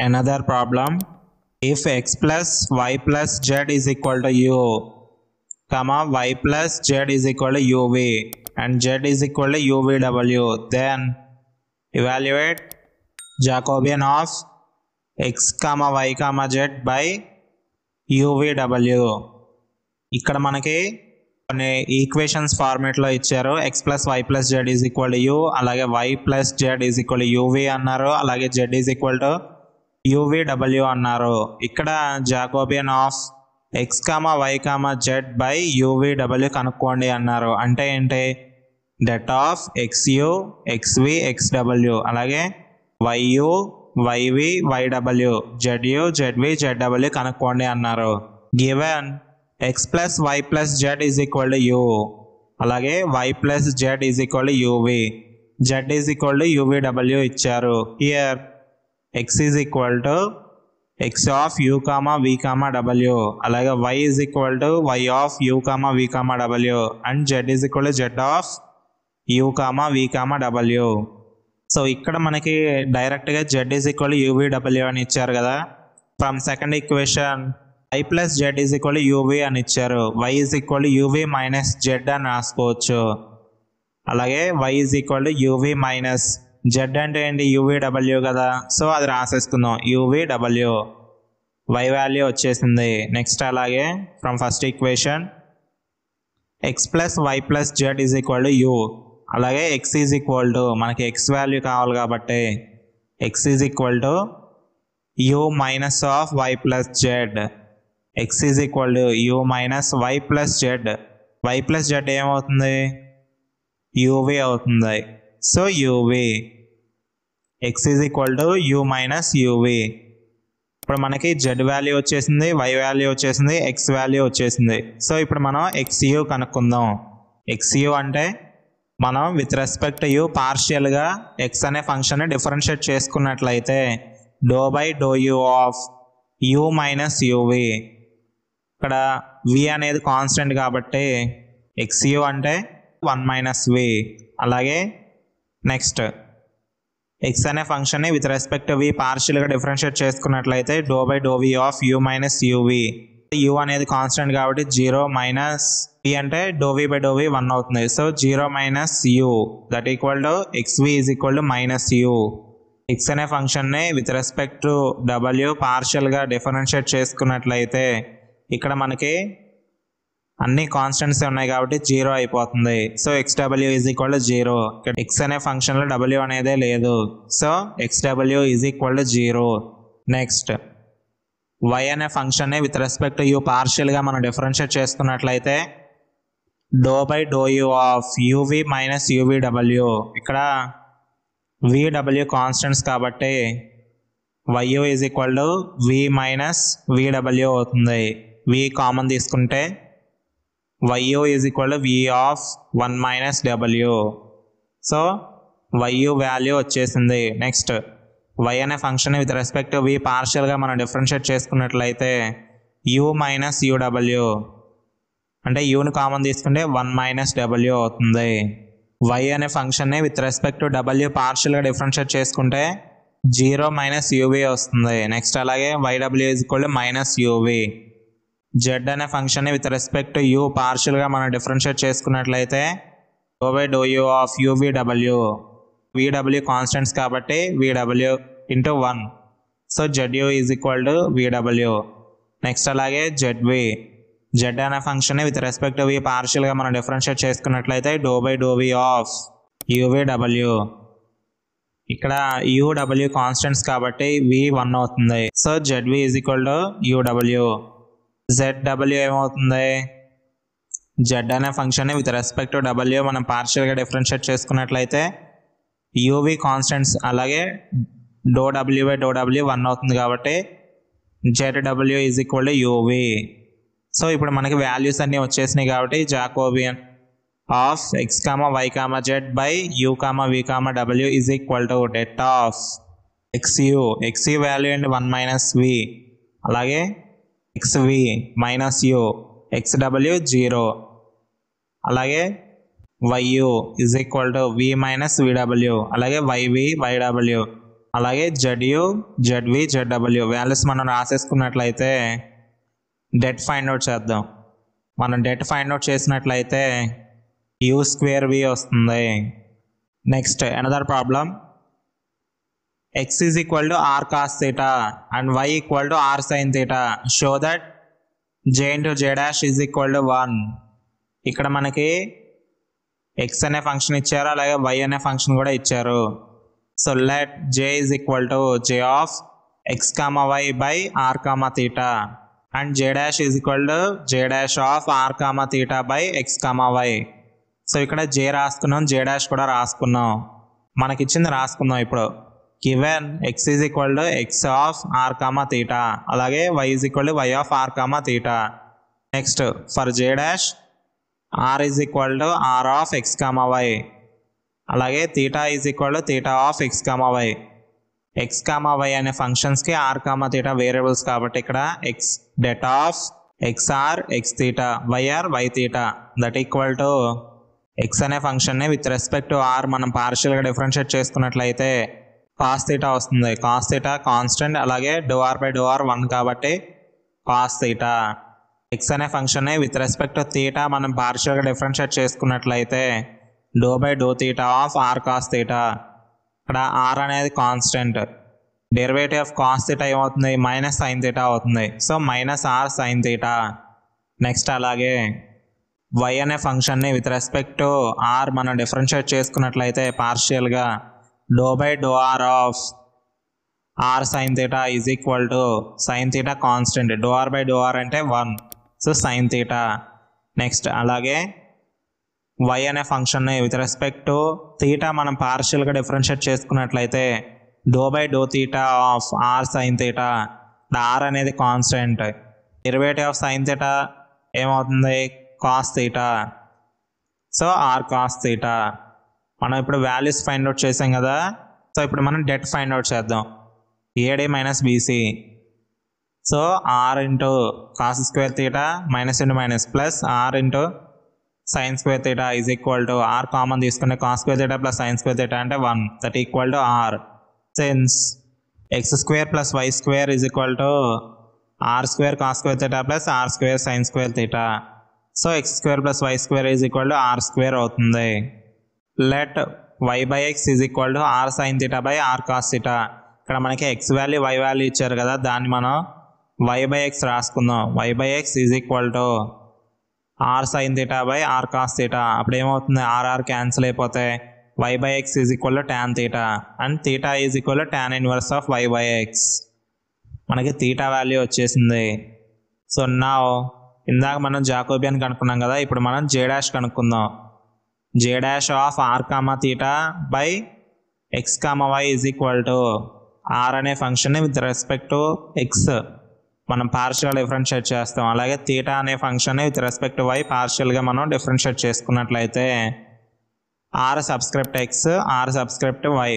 Another problem, if x plus y plus z is equal to u, comma y plus z is equal to uv and z is equal to uvw, then evaluate Jacobian of x comma y comma z by uvw. ఇక్కడ మనకి కొన్ని equations ఫార్మేట్లో ఇచ్చారు. X plus y plus z is equal to u, అలాగే y plus z is equal to u v అన్నారు, అలాగే z is equal to యూవీడబ్ల్యూ అన్నారు. ఇక్కడ Jacobian of x comma y comma z by యూవీడబ్ల్యూ కనుక్కోండి అన్నారు. అంటే ఏంటి? డెట్ ఆఫ్ ఎక్స్యూ ఎక్స్వి ఎక్స్డబ్ల్యూ, అలాగే వైయూ వైవి వైడబ్ల్యూ, జెడ్యూ జెడ్వి జెడ్డబ్ల్యూ కనుక్కోండి అన్నారు. Given x plus y plus z is equal to u, అలాగే y plus z is equal to uv, z is equal to uvw ఇచ్చారు. Here x is equal to x of u comma v comma w, అలాగే y is equal to y of u comma v comma w and z is equal to z of u comma v comma w. So ఇక్కడ మనకి డైరెక్ట్గా z is equal to uvw అని ఇచ్చారు కదా. From second equation y plus z is equal to uv అని ఇచ్చారు. y is equal to uv minus z అని రాసుకోవచ్చు. అలాగే y is equal to uv minus z అంటే ఏంటి? uvw కదా, సో అది రాసేసుకుందాం uvw. y వాల్యూ వచ్చేసింది. నెక్స్ట్ అలాగే from first equation x plus y plus z is equal to u, అలాగే x is equal to మనకి x వాల్యూ కావాలి కాబట్టి x is equal to u minus of y plus z, x is equal to u minus y plus z. y plus z ఏమవుతుంది? uv అవుతుంది. So uv x is equal to u minus uv. ఇప్పుడు మనకి z value వచ్చేసింది, y value వచ్చేసింది, x value వచ్చేసింది. So ఇప్పుడు మనం xu కనుక్కుందాం. xu అంటే మనం విత్ రెస్పెక్ట్ u పార్షియల్గా x అనే ఫంక్షన్ని డిఫరెన్షియేట్ చేసుకున్నట్లయితే do by do u of u minus uv. ఇక్కడ v అనేది కాన్స్టెంట్ కాబట్టి xu అంటే 1 మైనస్ v. అలాగే నెక్స్ట్ x అనే ఫంక్షన్ని విత్ రెస్పెక్ట్ వి పార్షియల్గా డిఫరెన్షియేట్ చేసుకున్నట్లయితే do by do v of u minus uv. u అనేది కాన్స్టెంట్ కాబట్టి 0 మైనస్ v అంటే doe v by do v 1 అవుతుంది. So 0 minus u that equal to xv is equal to minus u. x అనే ఫంక్షన్ని with respect to w పార్షియల్గా differentiate చేసుకున్నట్లయితే ఇక్కడ మనకి అన్ని కాన్స్టెంట్స్ ఉన్నాయి కాబట్టి 0 అయిపోతుంది. So xw is equal to 0. ఇక్కడ x అనే ఫంక్షన్లో w అనేదే లేదు, so xw is equal to 0. Next y అనే ఫంక్షన్ని విత్ రెస్పెక్ట్ టు u పార్షియల్గా మనం డిఫరెన్షియేట్ చేసుకున్నట్లయితే do by do u of uv minus uvw. ఇక్కడ vw కాన్స్టెంట్స్ కాబట్టి yu is equal to v minus vw అవుతుంది. v కామన్ తీసుకుంటే yu is equal to v of 1 minus w. So yu value వచ్చేసింది. Next y అనే function with respect v పార్షియల్గా మనం differentiate చేసుకున్నట్లయితే u minus uw అంటే యూని common తీసుకుంటే 1 minus w అవుతుంది. y అనే ఫంక్షన్ని విత్ రెస్పెక్ట్ టు w పార్షియల్గా డిఫరెన్షియేట్ చేసుకుంటే 0 మైనస్ uv వస్తుంది. నెక్స్ట్ అలాగే yw is equal to minus uv. z అనే ఫంక్షన్ని విత్ రెస్పెక్ట్ టు u పార్షియల్గా మనం డిఫరెన్షియేట్ చేసుకున్నట్లయితే do by do u of uvw. vw constants కాబట్టి vw into 1, so zu is equal to vw. Next అలాగే zv. z అనే ఫంక్షన్ని with respect to v పార్షియల్గా మనం డిఫరెన్షియేట్ చేసుకున్నట్లయితే do by do v of uvw. ఇక్కడ uw constants కాబట్టి v 1 అవుతుంది. So zv is equal to uw. zw ఏమవుతుంది? z అనే ఫంక్షన్ని విత్ రెస్పెక్ట్ టు w మనం పార్షియల్గా డిఫరెన్షియేట్ చేసుకున్నట్లయితే uv కాన్స్టెంట్స్ అలాగే do w by do w 1 అవుతుంది కాబట్టి zw is equal to uv. So ఇప్పుడు మనకి వాల్యూస్ అన్నీ వచ్చేసినాయి కాబట్టి Jacobian of x comma y comma z by u comma v comma w is equal to det of xu value అండి 1 minus v, అలాగే xv minus u, xw 0, అలాగే yu is equal to v minus vw, అలాగే yv yw అలాగే ZU ZV ZW values మనం రాసేసుకున్నట్లయితే debt find out చేద్దాం. మనం det find out చేసినట్లయితే U²V వస్తుంది. Next another problem, x is equal to r cos theta and y equal to r sin theta. Show that j into j dash is equal to 1. ఇక్కడ మనకి x అనే function ఇచ్చారు, అలాగే y అనే function కూడా ఇచ్చారు. So let j is equal to j of x comma y by r comma theta and j dash is equal to j dash of r comma theta by x comma y. So ఇక్కడ j రాసుకున్నాం, j dash కూడా రాసుకున్నాం, మనకిచ్చింది రాసుకుందాం. ఇప్పుడు given x is equal to x of r comma theta అలాగే y is equal to y of r comma theta. Next for j dash r is equal to r of x comma y అలాగే theta is equal to theta of x comma y. x comma y అనే ఫంక్షన్స్కి r comma theta variables కాబట్టి ఇక్కడ x det of xr x theta yr y theta that equal to x అనే ఫంక్షన్ని with respect to r మనం పార్షియల్గా differentiate చేసుకున్నట్లయితే cos theta వస్తుంది. cos theta కాన్స్టెంట్, అలాగే dr by dr 1 కాబట్టి cos theta. x అనే ఫంక్షన్ని విత్ రెస్పెక్ట్ టు theta మనం పార్షియల్గా డిఫరెన్షియేట్ చేసుకున్నట్లయితే dou by dou theta of r cos theta. ఇక్కడ r అనేది constant, derivative of cos theta ఏమవుతుంది, మైనస్ sin theta అవుతుంది. So minus r sin theta. Next అలాగే y అనే ఫంక్షన్ని విత్ రెస్పెక్ట్ టు r మనం డిఫరెన్షియేట్ చేసుకున్నట్లయితే పార్షియల్గా dou by dou r of r sin theta is equal to sin theta constant, dou r by dou r అంటే 1, so sin theta. Next అలాగే y అనే ఫంక్షన్ని with respect to theta మనం పార్షియల్గా differentiate చేసుకున్నట్లయితే dou by dou theta of r sin theta. r అనేది constant, derivative of sin theta ఏమవుతుంది, cos theta. So r cos theta. మనం ఇప్పుడు వాల్యూస్ ఫైండ్ అవుట్ చేసాం కదా, సో ఇప్పుడు మనం డెట్ ఫైండ్ అవుట్ చేద్దాం. AD మైనస్ BC. So r into cos square theta minus into minus plus r into sine square theta is equal to r common తీసుకుంటే cos square theta plus sine square theta అంటే 1 that equal to r. Since x square plus y square is equal to r square cos square theta plus r square sine square theta. So x square plus y square is equal to r square అవుతుంది. Let y by x is equal to r sine theta by r cos theta. ఇక్కడ మనకి x value y value ఇచ్చారు కదా, దాన్ని మనం y by x రాసుకుందాం. y by x is equal to r sine theta by r cos theta. అప్పుడు ఏమవుతుంది, r cancel అయిపోతే y by x is equal to tan theta and theta is equal to tan inverse of y by x. మనకి theta value వచ్చేసింది. So నా ఇందాక మనం Jacobian కనుక్కున్నాం కదా, ఇప్పుడు మనం j డాష్ కనుక్కుందాం. j dash of r comma theta by x comma y is equal to r అనే ఫంక్షన్ని విత్ రెస్పెక్ట్ టు x మనం పార్షియల్ డిఫరెన్షియేట్ చేస్తాం, అలాగే థీటా అనే ఫంక్షన్ని విత్ రెస్పెక్ట్ టు y పార్షియల్గా మనం డిఫరెన్షియేట్ చేసుకున్నట్లయితే r subscript x, r subscript y,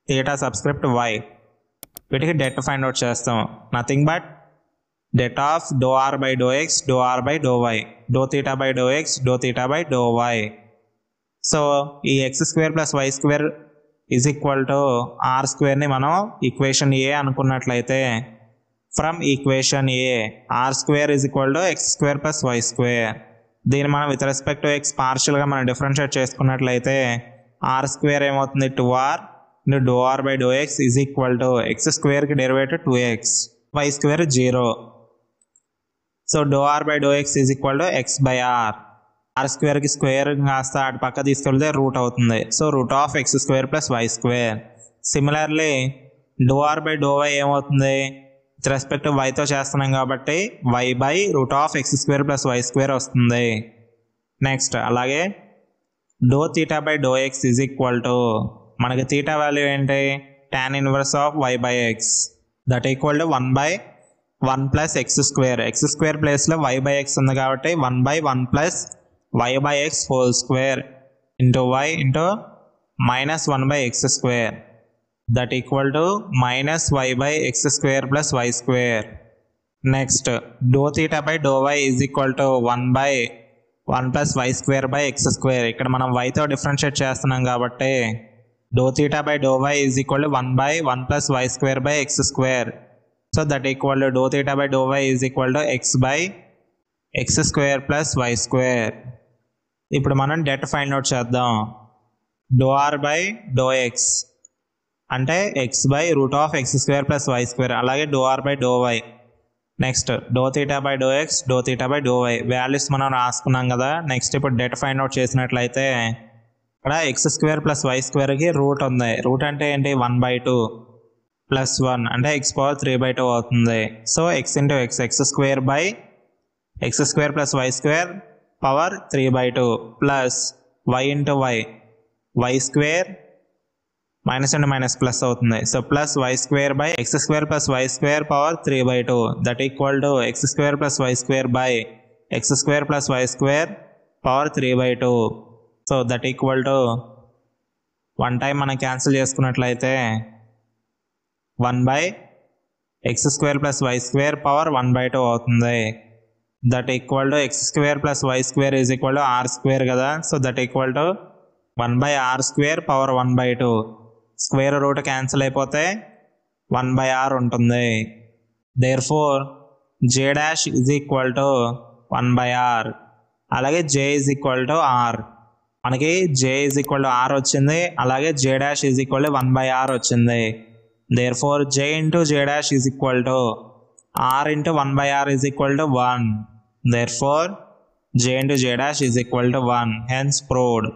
theta subscript y. వీటికి డెట్ ఫైండ్ అవుట్ చేస్తాం. Nothing but det of dou r by dou x, dou r by dou y, dou theta by dou x, dou theta by dou y. So ఈ x square plus y square is equal to r స్క్వేర్ని మనం equation A అనుకున్నట్లయితే from equation A r square is equal to x square plus y square. దీన్ని మనం with respect to x పార్షియల్గా మనం differentiate చేసుకున్నట్లయితే r square ఏమవుతుంది 2r into do r by do x is equal to x స్క్వేర్కి derivative 2x, y square 0. So do r by do x is equal to x by r. R స్క్వేర్కి square కాస్త అటు పక్క తీసుకెళ్తే root అవుతుంది. So root of x square plus y square. Similarly do r by do y ఏమవుతుంది, with respect వైతో చేస్తున్నాం కాబట్టి y by root of x square plus y square వస్తుంది. నెక్స్ట్ అలాగే do theta by do x is equal to మనకి theta value ఏంటి, tan inverse of y by x that equal to 1/1 plus X square. X square ప్లేస్లో why by X ఉంది కాబట్టి 1/1 plus y by x whole square into y into minus 1 by x square that equal to minus y by x square plus y square. Next dou theta by dou y is equal to 1/1 plus y square by x square. ఇక్కడ మనం y తో differentiate చేస్తున్నాం కాబట్టి Dou theta by dou y is equal to 1 by 1 plus y square by x square. So that equal to dou theta by dou y is equal to x by x square plus y square. ఇప్పుడు మనం det find out చేద్దాం. Do r by do x అంటే x by root of x square plus y square, అలాగే do r by do y. Next do theta by do x, do theta by do y values మనం రాసుకున్నాం కదా. Next ఇప్పుడు debt find out చేసినట్లయితే ఇక్కడ x square plus y స్క్వేర్కి root ఉంది. Root అంటే ఏంటి 1/2 ప్లస్ 1 అంటే ఎక్స్ పవర్ 3/2 అవుతుంది. So x into x, x square by x square plus y square power 3/2 plus y into y, y square minus into minus plus అవుతుంది. So plus y square by x square plus y square power 3/2 that equal to x square plus y square by x square plus y square power 3/2. So that equal to 1 time మనం cancel చేసుకున్నట్లయితే 1 by x square plus y square power 1/2 అవుతుంది. That equal to x square plus y square is equal to r square కదా. So that equal to 1 by r square power 1/2. Square root cancel అయిపోతే 1 by r ఉంటుంది. Therefore j dash is equal to 1 by r. అలాగే j is equal to r. మనకి j is equal to r వచ్చింది, అలాగే j dash is equal to 1 by are వచ్చింది. Therefore j into j dash is equal to r into 1 by r is equal to 1. Therefore j into j dash is equal to 1. Hence ప్రోవ్డ్.